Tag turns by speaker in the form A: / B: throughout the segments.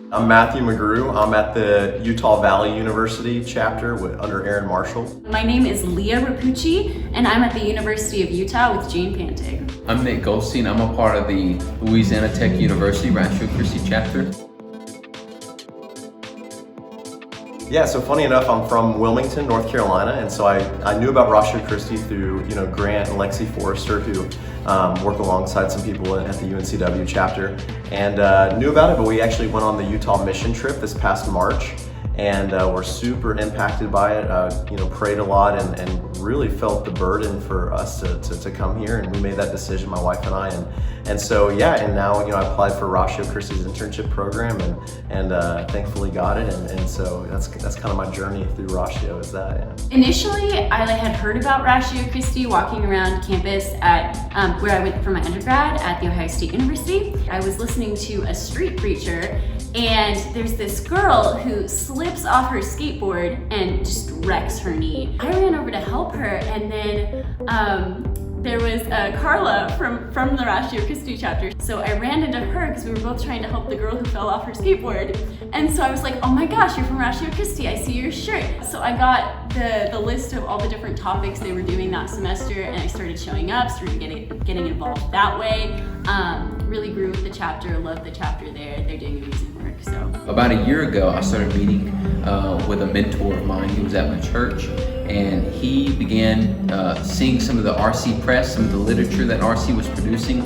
A: I'm Matthew McGrew. I'm at the Utah Valley University chapter under Aaron Marshall.
B: My name is Leah Rapucci, and I'm at the University of Utah with Jane Pantig.
C: I'm Nate Goldstein. I'm a part of the Louisiana Tech University Ratio Christi chapter.
A: Yeah, so funny enough, I'm from Wilmington, North Carolina, and so I knew about Ratio Christi through Grant and Lexi Forrester, who work alongside some people at the UNCW chapter, and knew about it. But we actually went on the Utah mission trip this past March, and were super impacted by it. Prayed a lot and really felt the burden for us to come here, and we made that decision, my wife and I, and so yeah, and now I applied for Ratio Christi's internship program and thankfully got it, and so that's kind of my journey through Ratio is that. Yeah.
B: Initially, I had heard about Ratio Christi walking around campus at where I went for my undergrad at The Ohio State University. I was listening to a street preacher, and there's this girl who slips off her skateboard and just wrecks her knee. I ran over to help her, and then there was Carla from the Ratio Christi chapter. So I ran into her because we were both trying to help the girl who fell off her skateboard. And so I was like, oh my gosh, you're from Ratio Christi, I see your shirt. So I got the list of all the different topics they were doing that semester, and I started showing up, started getting involved that way. Really grew with the chapter, loved the chapter there. They're doing amazing work. So
C: about a year ago, I started meeting with a mentor of mine. He was at my church, and he began seeing some of the RC press, some of the literature that RC was producing,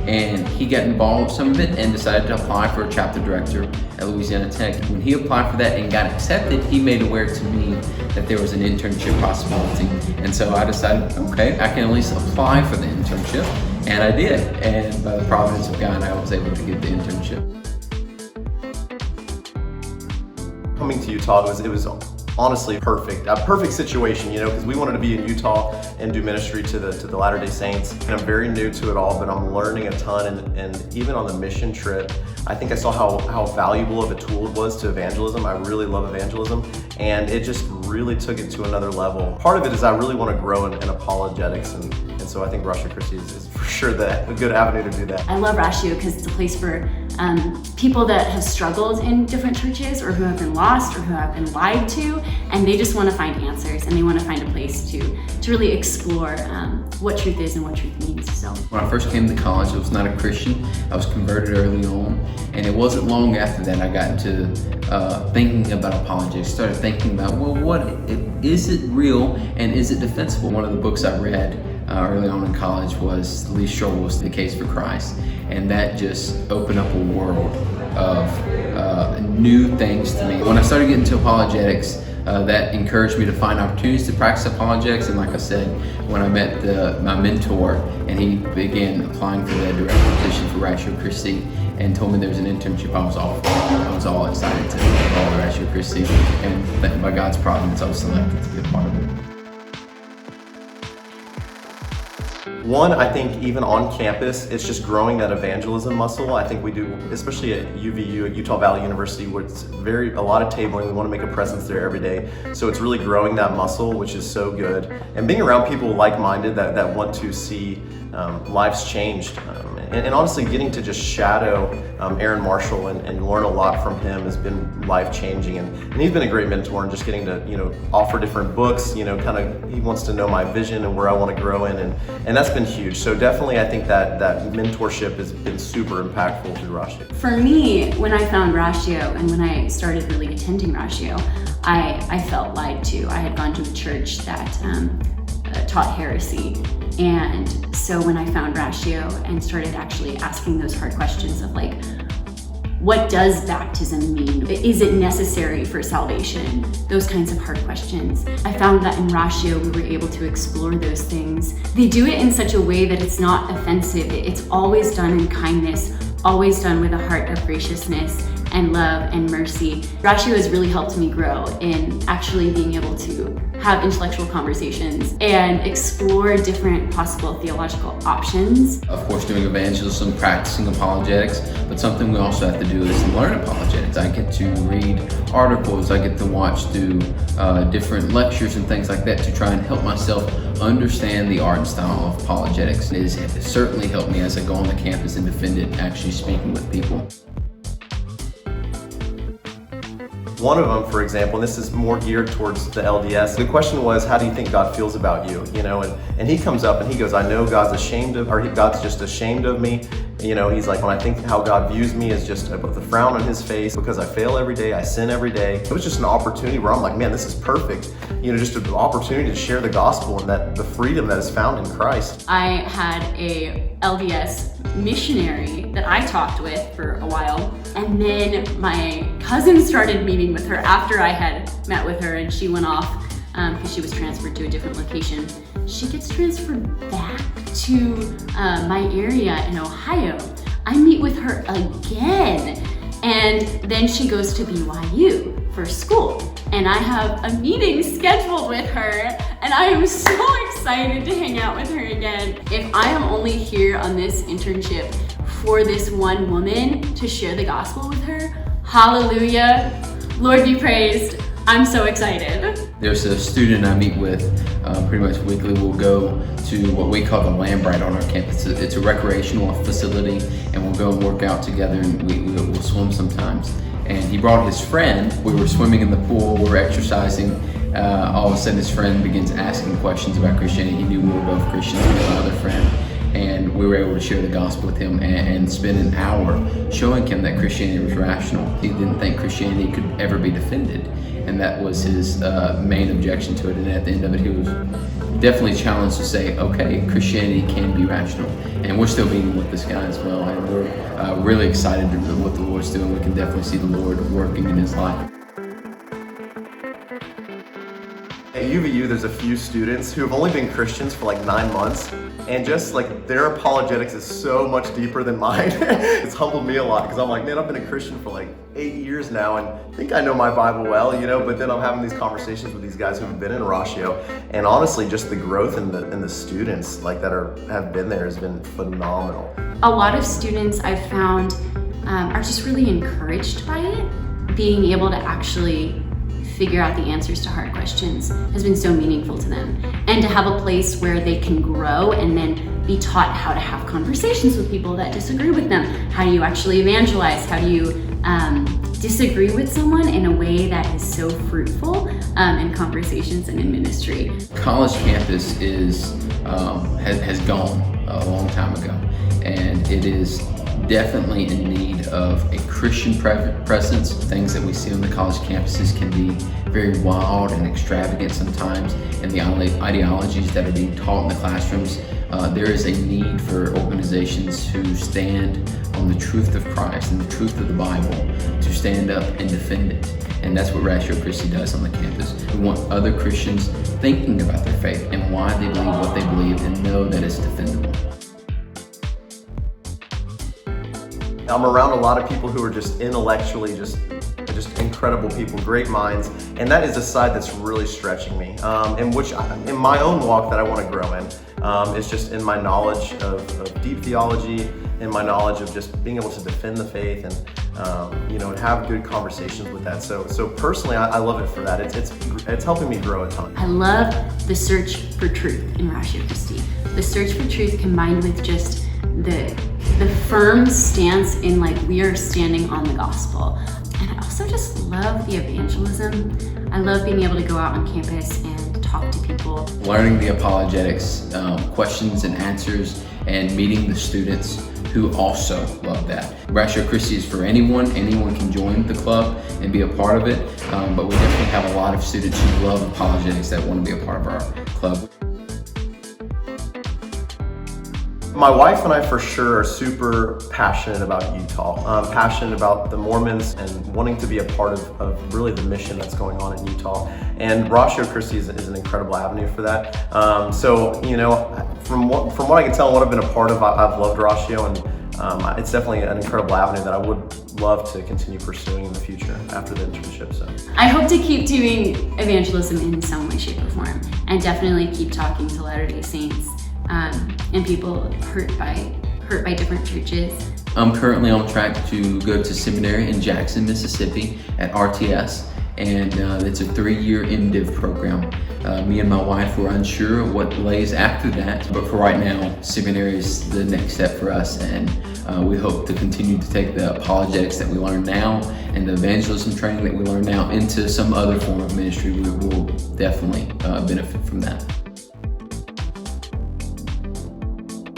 C: and he got involved with some of it and decided to apply for a chapter director at Louisiana Tech. When he applied for that and got accepted, he made aware to me that there was an internship possibility, and so I decided, okay, I can at least apply for the internship, and I did, and by the providence of God, I was able to get the internship.
A: Coming to Utah, it was honestly perfect. A perfect situation, because we wanted to be in Utah and do ministry to the Latter-day Saints. And I'm very new to it all, but I'm learning a ton. And even on the mission trip, I think I saw how valuable of a tool it was to evangelism. I really love evangelism, and it just really took it to another level. Part of it is I really want to grow in apologetics, and so I think Ratio Christi is for sure a good avenue to do that.
B: I love Ratio because it's a place for people that have struggled in different churches, or who have been lost, or who have been lied to, and they just want to find answers, and they want to find a place to really explore what truth is and what truth means. So
C: when I first came to college, I was not a Christian. I was converted early on, and it wasn't long after that I got into thinking about apologetics. Started thinking about, is it real and is it defensible? One of the books I read early on in college was Lee Strobel's The Case for Christ, and that just opened up a world of new things to me. When I started getting into apologetics, that encouraged me to find opportunities to practice apologetics, and like I said, when I met my mentor and he began applying for that director position for Ratio Christi and told me there was an internship, I was all excited to follow Ratio Christi, and by God's providence I was selected to be a part of it.
A: One, I think even on campus, it's just growing that evangelism muscle. I think we do, especially at UVU, at Utah Valley University, where it's a lot of tabling. We want to make a presence there every day. So it's really growing that muscle, which is so good. And being around people like-minded that want to see lives changed. And honestly, getting to just shadow Aaron Marshall and learn a lot from him has been life-changing. And he's been a great mentor, and just getting to offer different books, he wants to know my vision and where I want to grow in, and that's been huge. So definitely I think that mentorship has been super impactful through Ratio.
B: for me, when I found Ratio and when I started really attending Ratio, I felt lied to. I had gone to a church that taught heresy. And so when I found Ratio and started actually asking those hard questions of like, what does baptism mean? Is it necessary for salvation? Those kinds of hard questions. I found that in Ratio, we were able to explore those things. They do it in such a way that it's not offensive. It's always done in kindness, always done with a heart of graciousness and love and mercy. Ratio has really helped me grow in actually being able to have intellectual conversations and explore different possible theological options.
C: Of course, doing evangelism, practicing apologetics, but something we also have to do is learn apologetics. I get to read articles, I get to watch through different lectures and things like that to try and help myself understand the art and style of apologetics. It has certainly helped me as I go on the campus and defend it, actually speaking with people.
A: One of them, for example, and this is more geared towards the LDS, the question was, how do you think God feels about you? And he comes up and he goes, I know God's God's just ashamed of me. He's like, when I think how God views me is just with a frown on his face because I fail every day, I sin every day. It was just an opportunity where I'm like, man, this is perfect. Just an opportunity to share the gospel and that the freedom that is found in Christ.
B: I had a LDS missionary that I talked with for a while, and then my cousin started meeting with her after I had met with her, and she went off because she was transferred to a different location. She gets transferred back to my area in Ohio. I meet with her again, and then she goes to BYU for school. And I have a meeting scheduled with her, and I am so excited to hang out with her again. If I am only here on this internship for this one woman to share the gospel with her, hallelujah, Lord be praised. I'm so excited.
C: There's a student I meet with pretty much weekly. We'll go to what we call the Lambright on our campus. It's a recreational facility, and we'll go and work out together, and we'll swim sometimes. And he brought his friend. We were swimming in the pool, we were exercising. All of a sudden his friend begins asking questions about Christianity. He knew we were both Christians with another friend. And we were able to share the gospel with him and spend an hour showing him that Christianity was rational. He didn't think Christianity could ever be defended. And that was his main objection to it. And at the end of it, he was definitely challenged to say, okay, Christianity can be rational. And we're still meeting with this guy as well. And we're really excited to what the Lord's doing. We can definitely see the Lord working in his life.
A: At UVU, there's a few students who have only been Christians for like 9 months, and just like their apologetics is so much deeper than mine. It's humbled me a lot because I'm like, man, I've been a Christian for like 8 years now and I think I know my Bible well, but then I'm having these conversations with these guys who have been in Ratio, and honestly, just the growth in the students like that have been there has been phenomenal.
B: A lot of students I've found are just really encouraged by it. Being able to actually figure out the answers to hard questions has been so meaningful to them. And to have a place where they can grow and then be taught how to have conversations with people that disagree with them. How do you actually evangelize? How do you disagree with someone in a way that is so fruitful in conversations and in ministry?
C: College campus has gone a long time ago, and it is definitely in need of a Christian presence. Things that we see on the college campuses can be very wild and extravagant sometimes, and the ideologies that are being taught in the classrooms. There is a need for organizations who stand on the truth of Christ and the truth of the Bible, to stand up and defend it. And that's what Ratio Christi does on the campus. We want other Christians thinking about their faith and why they believe what they believe and know that it's defendable.
A: I'm around a lot of people who are just intellectually just incredible people, great minds, and that is a side that's really stretching me, in my own walk that I want to grow in. It's just in my knowledge of deep theology, in my knowledge of just being able to defend the faith and have good conversations with that. So personally, I love it for that. It's helping me grow a ton.
B: I love the search for truth in Ratio Christi. The search for truth combined with just the firm stance in like we are standing on the gospel. And I also just love the evangelism. I love being able to go out on campus and talk to people.
C: Learning the apologetics, questions and answers, and meeting the students who also love that. Ratio Christi is for anyone. Anyone can join the club and be a part of it, but we definitely have a lot of students who love apologetics that want to be a part of our club.
A: My wife and I for sure are super passionate about Utah, passionate about the Mormons and wanting to be a part of really the mission that's going on in Utah. And Ratio Christi is an incredible avenue for that. From what I can tell and what I've been a part of, I've loved Ratio, and it's definitely an incredible avenue that I would love to continue pursuing in the future after the internship. So
B: I hope to keep doing evangelism in some way, shape, or form, and definitely keep talking to Latter-day Saints and people hurt by different churches.
C: I'm currently on track to go to seminary in Jackson, Mississippi at RTS, and it's a 3-year MDiv program. Me and my wife were unsure what lays after that, but for right now, seminary is the next step for us, and we hope to continue to take the apologetics that we learn now and the evangelism training that we learn now into some other form of ministry. We will definitely benefit from that.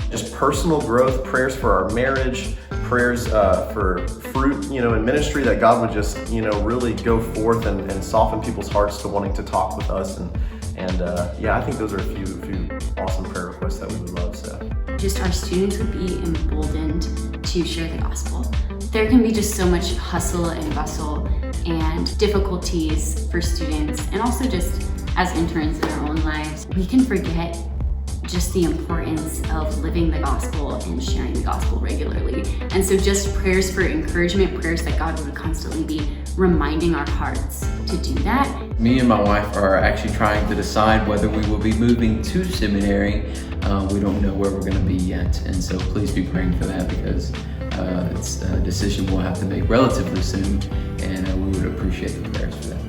A: Just personal growth, prayers for our marriage, prayers for fruit, in ministry, that God would just, really go forth and soften people's hearts to wanting to talk with us. And I think those are a few awesome prayer requests that we would love. So
B: just our students would be emboldened to share the gospel. There can be just so much hustle and bustle and difficulties for students, and also just as interns in our own lives, we can forget just the importance of living the gospel and sharing the gospel regularly. And so just prayers for encouragement, prayers that God would constantly be reminding our hearts to do that.
C: Me and my wife are actually trying to decide whether we will be moving to seminary. We don't know where we're going to be yet, and so please be praying for that, because it's a decision we'll have to make relatively soon, and we would appreciate the prayers for that.